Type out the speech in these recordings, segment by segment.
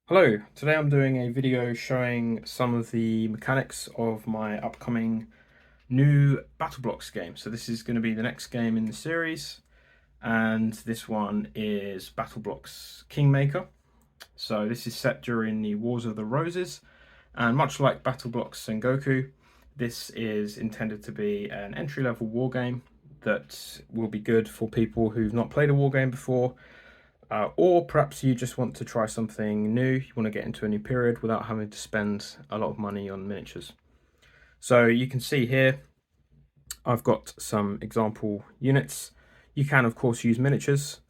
Hello, today I'm doing a video showing some of the mechanics of my upcoming new Battle Blocks game. So this is going to be the next game in the series, and this one is Battle Blocks Kingmaker. So this is set during the Wars of the Roses, and much like Battle Blocks Sengoku, this is intended to be an entry-level war game that will be good for people who've not played a war game before, or perhaps you just want to try something new, you want to get into a new period without having to spend a lot of money on miniatures. So you can see here, I've got some example units. You can of course use miniatures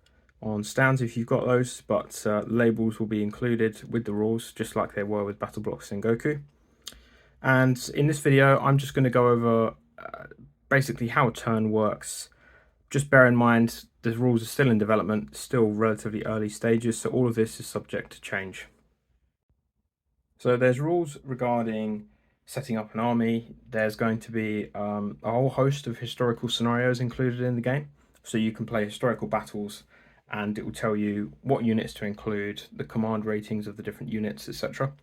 on stands if you've got those, but labels will be included with the rules just like they were with Battle Blocks Sengoku. And in this video, I'm just going to go over basically how a turn works. Just bear in mind the rules are still in development, still relatively early stages, so all of this is subject to change. So there's rules regarding setting up an army. There's going to be a whole host of historical scenarios included in the game. So you can play historical battles and it will tell you what units to include, the command ratings of the different units, etc.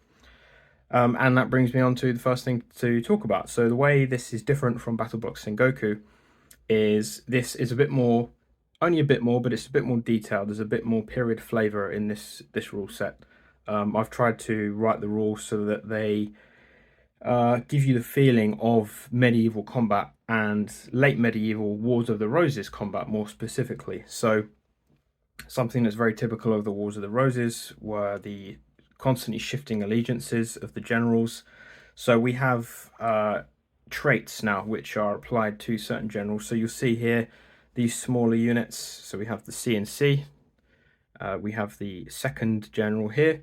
And that brings me on to the first thing to talk about. So the way this is different from Battle Blocks Sengoku is this is a bit more, only a bit more, but it's a bit more detailed. There's a bit more period flavor in this rule set. I've tried to write the rules so that they give you the feeling of medieval combat and late medieval Wars of the Roses combat more specifically. So something that's very typical of the Wars of the Roses were the constantly shifting allegiances of the generals. So we have traits now which are applied to certain generals. So you'll see here these smaller units. So we have the CNC, we have the second general here.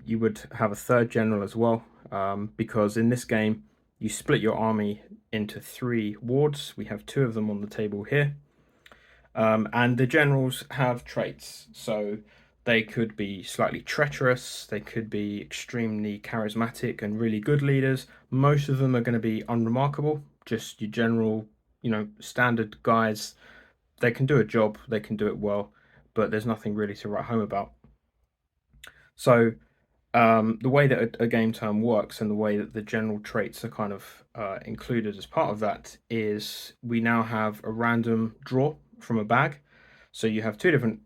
You would have a third general as well, because in this game you split your army into 3 wards. We have 2 of them on the table here. And the generals have traits, so they could be slightly treacherous, they could be extremely charismatic and really good leaders. Most of them are going to be unremarkable, just your general, standard guys. They can do a job, they can do it well, but there's nothing really to write home about. So the way that a game turn works and the way that the general traits are kind of included as part of that is we now have a random draw from a bag. So you have 2 different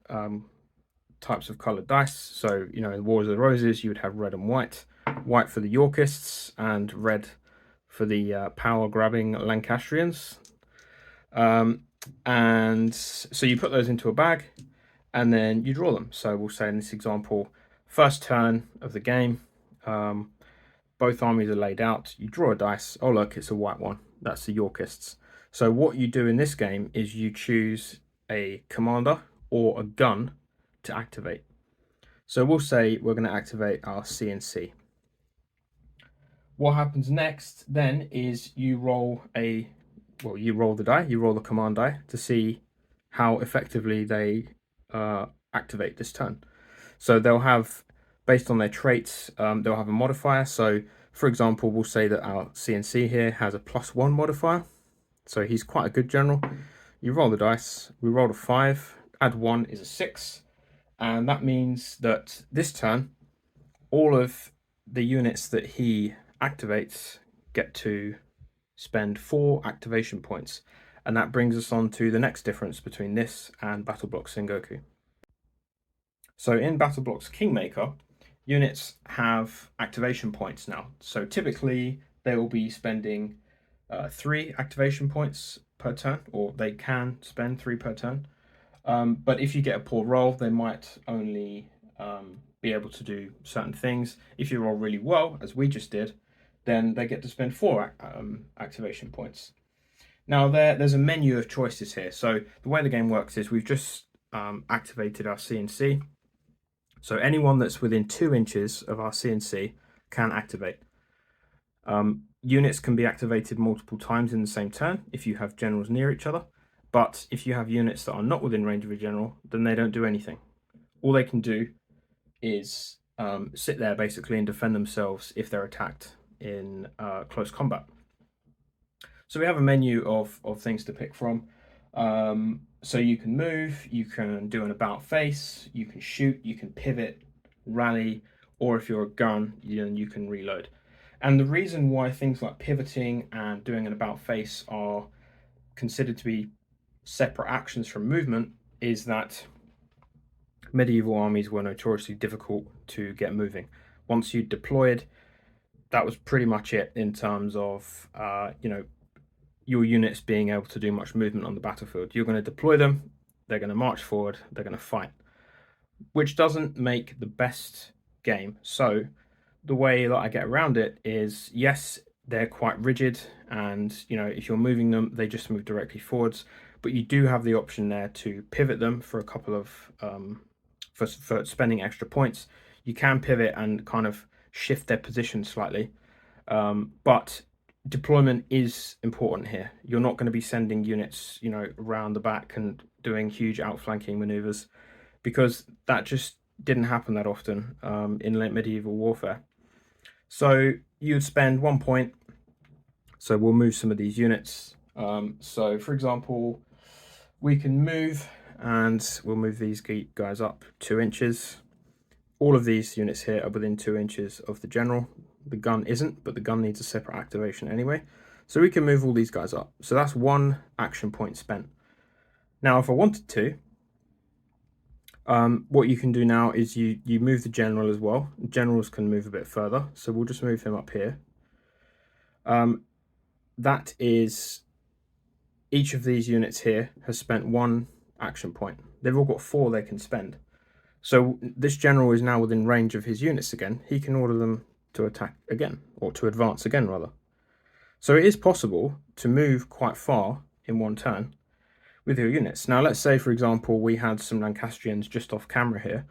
types of colored dice. So, in Wars of the Roses, you would have red and white. White for the Yorkists and red for the power-grabbing Lancastrians. And so you put those into a bag and then you draw them. So we'll say in this example, first turn of the game, both armies are laid out. You draw a dice. Oh, look, it's a white one. That's the Yorkists. So what you do in this game is you choose a commander or a gun to activate. So we'll say we're going to activate our CNC. What happens next then is you roll the die, you roll the command die to see how effectively they activate this turn. So they'll have, based on their traits, they'll have a modifier. So for example, we'll say that our CNC here has a +1 modifier. So he's quite a good general. You roll the dice, we rolled a 5, add 1 is a 6. And that means that this turn, all of the units that he activates get to spend 4 activation points. And that brings us on to the next difference between this and Battle Blocks Sengoku. So in Battle Blocks Kingmaker, units have activation points now. So typically they will be spending 3 activation points per turn, or they can spend 3 per turn. But if you get a poor roll, they might only be able to do certain things. If you roll really well, as we just did, then they get to spend 4 activation points. Now there's a menu of choices here. So the way the game works is we've just activated our CNC. So anyone that's within 2 inches of our CNC can activate. Units can be activated multiple times in the same turn if you have generals near each other. But if you have units that are not within range of a general, then they don't do anything. All they can do is sit there basically and defend themselves if they're attacked in close combat. So we have a menu of things to pick from. So you can move, you can do an about face, you can shoot, you can pivot, rally, or if you're a gun, then you can reload. And the reason why things like pivoting and doing an about face are considered to be separate actions from movement is that medieval armies were notoriously difficult to get moving. Once you deployed, that was pretty much it in terms of your units being able to do much movement on the battlefield. You're going to deploy them, they're going to march forward, they're going to fight, which doesn't make the best game. So the way that I get around it is, yes, they're quite rigid, and if you're moving them, they just move directly forwards. But you do have the option there to pivot them for a couple of for spending extra points. You can pivot and kind of shift their position slightly, but deployment is important here. You're not going to be sending units, around the back and doing huge outflanking maneuvers, because that just didn't happen that often in late medieval warfare. So you'd spend 1 point. So we'll move some of these units. So for example, we can move, and we'll move these guys up 2 inches. All of these units here are within 2 inches of the general. The gun isn't, but the gun needs a separate activation anyway. So we can move all these guys up. So that's 1 action point spent. Now, if I wanted to, what you can do now is you move the general as well. Generals can move a bit further, so we'll just move him up here. That is, each of these units here has spent 1 action point. They've all got 4 they can spend. So this general is now within range of his units again. He can order them to attack again, or to advance again rather. So it is possible to move quite far in 1 turn with your units. Now let's say, for example, we had some Lancastrians just off camera here,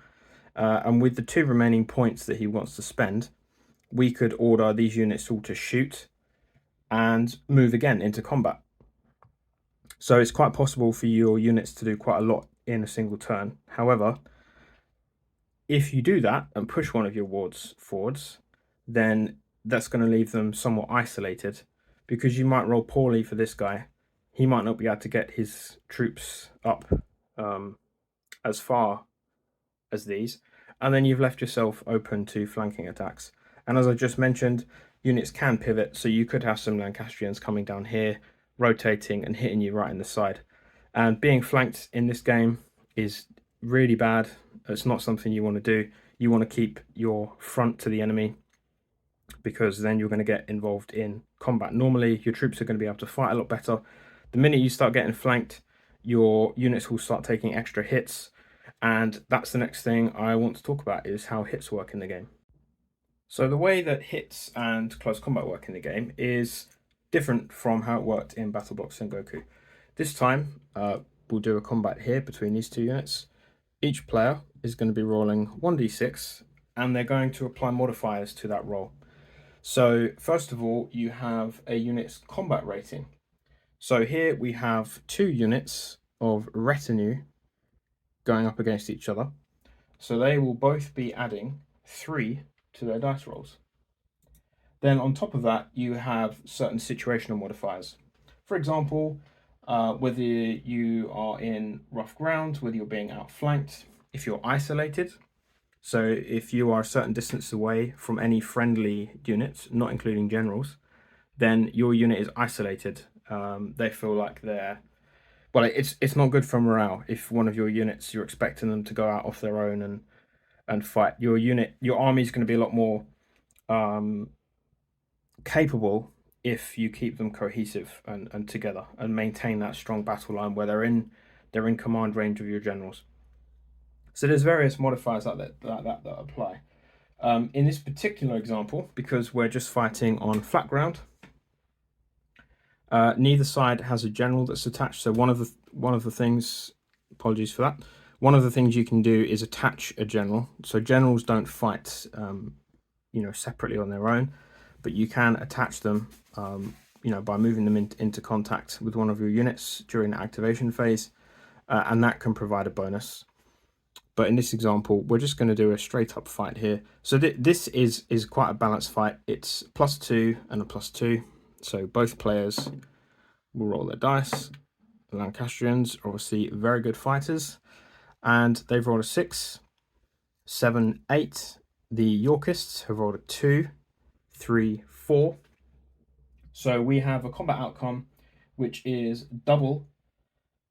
and with the 2 remaining points that he wants to spend, we could order these units all to shoot and move again into combat. So it's quite possible for your units to do quite a lot in a single turn. However, if you do that and push one of your wards forwards, then that's going to leave them somewhat isolated, because you might roll poorly for this guy. He might not be able to get his troops up as far as these, and then you've left yourself open to flanking attacks. And as I just mentioned, units can pivot, so you could have some Lancastrians coming down here, rotating and hitting you right in the side. And being flanked in this game is really bad. It's not something you want to do. You want to keep your front to the enemy, because then you're going to get involved in combat. Normally, your troops are going to be able to fight a lot better. The minute you start getting flanked, your units will start taking extra hits, and that's the next thing I want to talk about, is how hits work in the game. So the way that hits and close combat work in the game is different from how it worked in BattleBlock Sengoku. This time, we'll do a combat here between these 2 units. Each player is going to be rolling 1d6, and they're going to apply modifiers to that roll. So first of all, you have a unit's combat rating. So here we have 2 units of retinue going up against each other. So they will both be adding 3 to their dice rolls. Then on top of that, you have certain situational modifiers. For example, whether you are in rough ground, whether you're being outflanked, if you're isolated. So if you are a certain distance away from any friendly units, not including generals, then your unit is isolated. They feel like they're... Well, it's not good for morale if one of your units, you're expecting them to go out off their own and fight. Your army is going to be a lot more capable if you keep them cohesive and together and maintain that strong battle line where they're in command range of your generals. So there's various modifiers like that apply. In this particular example, because we're just fighting on flat ground, neither side has a general that's attached. So one of the things, apologies for that, one of the things you can do is attach a general. So generals don't fight separately on their own, but you can attach them by moving them into contact with one of your units during the activation phase, and that can provide a bonus. But in this example, we're just going to do a straight up fight here. So this is quite a balanced fight. It's +2 and a +2. So both players will roll their dice. The Lancastrians are obviously very good fighters, and they've rolled a 6. 7, 8. The Yorkists have rolled a 2, 3, 4. So we have a combat outcome which is double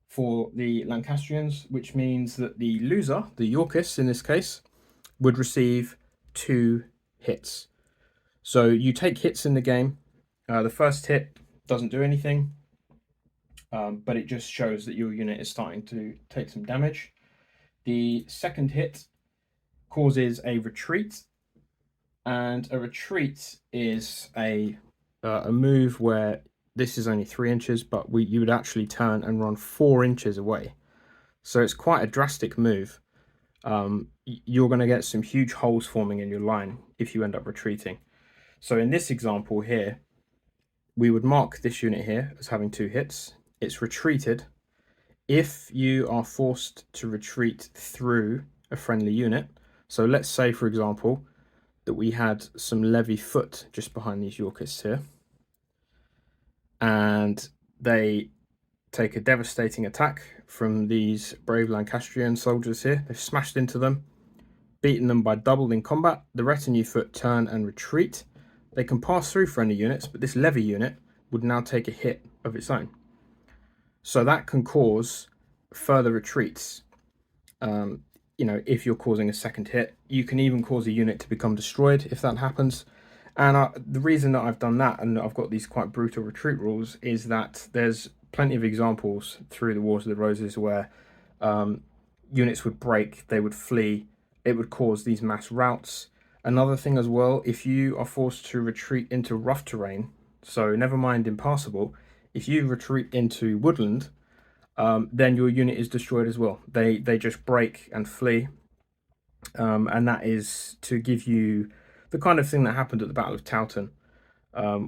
for the Lancastrians, which means that the loser, the Yorkists in this case, would receive 2 hits. So you take hits in the game. The first hit doesn't do anything, but it just shows that your unit is starting to take some damage. The second hit causes a retreat, and a retreat is a move where this is only 3 inches, but you would actually turn and run 4 inches away. So it's quite a drastic move. You're going to get some huge holes forming in your line if you end up retreating. So in this example here, we would mark this unit here as having 2 hits. It's retreated. If you are forced to retreat through a friendly unit, so let's say, for example, that we had some levy foot just behind these Yorkists here, and they take a devastating attack from these brave Lancastrian soldiers here. They've smashed into them, beaten them by double in combat. The retinue foot turn and retreat. They can pass through friendly units, but this levy unit would now take a hit of its own. So that can cause further retreats. If you're causing a second hit, you can even cause a unit to become destroyed if that happens. And the reason that I've done that, and I've got these quite brutal retreat rules, is that there's plenty of examples through the Wars of the Roses where units would break, they would flee, it would cause these mass routs. Another thing as well, if you are forced to retreat into rough terrain, so never mind impassable, if you retreat into woodland, then your unit is destroyed as well. They just break and flee, and that is to give you the kind of thing that happened at the Battle of Towton,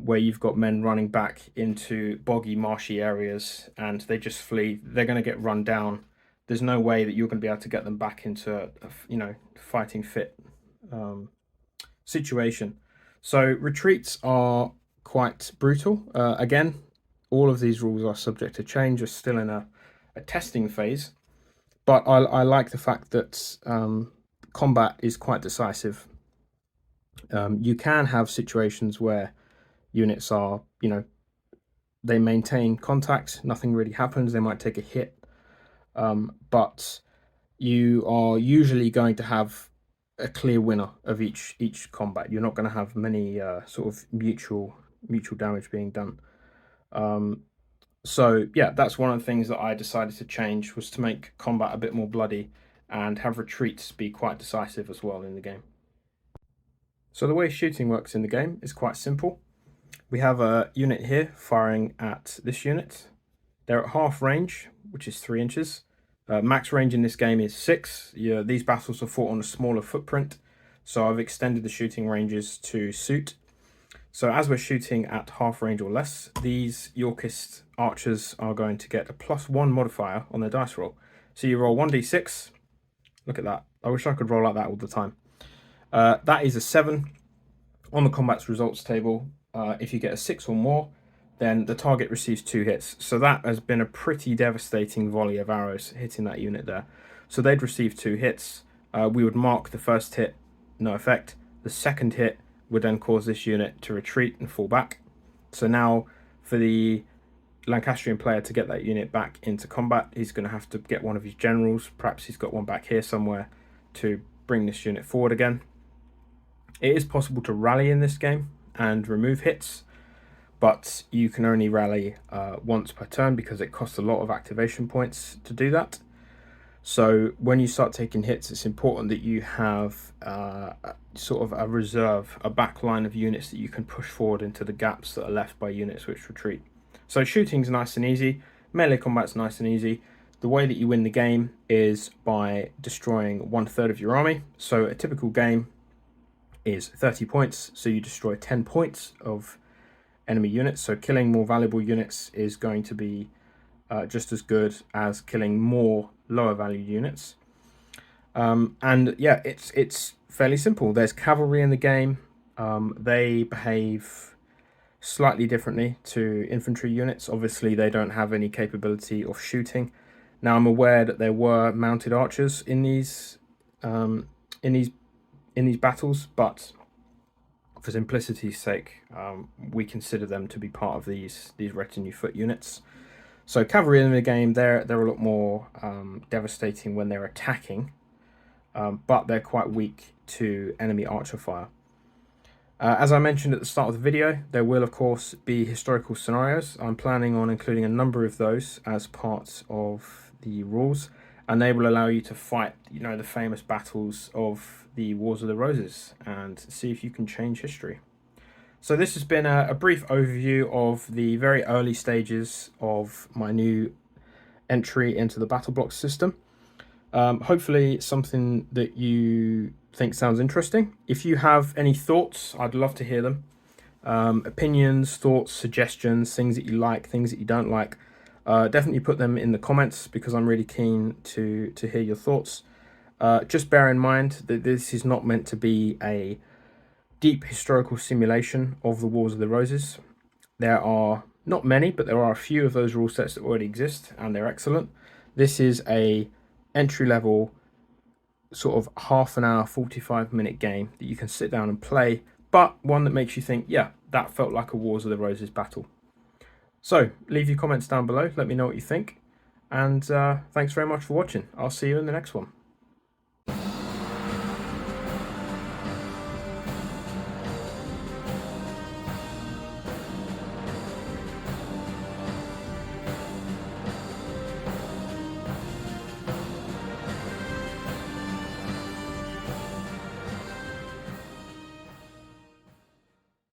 where you've got men running back into boggy, marshy areas, and they just flee. They're going to get run down. There's no way that you're going to be able to get them back into a fighting fit situation. So retreats are quite brutal. Again, all of these rules are subject to change. Are still in a testing phase, but I like the fact that combat is quite decisive. You can have situations where units are, they maintain contact, nothing really happens, they might take a hit, but you are usually going to have a clear winner of each combat. You're not going to have many sort of mutual damage being done. So yeah, that's one of the things that I decided to change, was to make combat a bit more bloody and have retreats be quite decisive as well in the game. So the way shooting works in the game is quite simple. We have a unit here firing at this unit. They're at half range, which is 3 inches. Max range in this game is 6. These battles are fought on a smaller footprint, so I've extended the shooting ranges to suit. So as we're shooting at half range or less, these Yorkist archers are going to get a +1 modifier on their dice roll. So you roll 1d6. Look at that. I wish I could roll like that all the time. That is a 7 on the combat's results table. If you get a 6 or more, then the target receives 2 hits. So that has been a pretty devastating volley of arrows hitting that unit there. So they'd receive 2 hits. We would mark the first hit, no effect. The second hit would then cause this unit to retreat and fall back. So now for the Lancastrian player to get that unit back into combat, he's going to have to get one of his generals. Perhaps he's got one back here somewhere to bring this unit forward again. It is possible to rally in this game and remove hits, but you can only rally once per turn because it costs a lot of activation points to do that. So when you start taking hits, it's important that you have sort of a reserve, a back line of units that you can push forward into the gaps that are left by units which retreat. So shooting's nice and easy, melee combat's nice and easy. The way that you win the game is by destroying 1/3 of your army. So a typical game is 30 points, so you destroy 10 points of enemy units. So killing more valuable units is going to be just as good as killing more lower value units. And yeah, it's fairly simple. There's cavalry in the game. They behave slightly differently to infantry units. Obviously, they don't have any capability of shooting. Now, I'm aware that there were mounted archers in these in these battles, but for simplicity's sake, we consider them to be part of these retinue foot units. So cavalry in the game, they're a lot more devastating when they're attacking, but they're quite weak to enemy archer fire. As I mentioned at the start of the video, there will of course be historical scenarios. I'm planning on including a number of those as part of the rules, and they will allow you to fight, the famous battles of the Wars of the Roses and see if you can change history. So this has been a brief overview of the very early stages of my new entry into the battle block system. Hopefully something that you think sounds interesting. If you have any thoughts, I'd love to hear them. Opinions, thoughts, suggestions, things that you like, things that you don't like. Definitely put them in the comments because I'm really keen to hear your thoughts. Just bear in mind that this is not meant to be a deep historical simulation of the Wars of the Roses. There are not many, but there are a few of those rule sets that already exist, and they're excellent. This is a entry-level sort of half an hour, 45-minute game that you can sit down and play, but one that makes you think, yeah, that felt like a Wars of the Roses battle. So leave your comments down below, let me know what you think, and thanks very much for watching. I'll see you in the next one.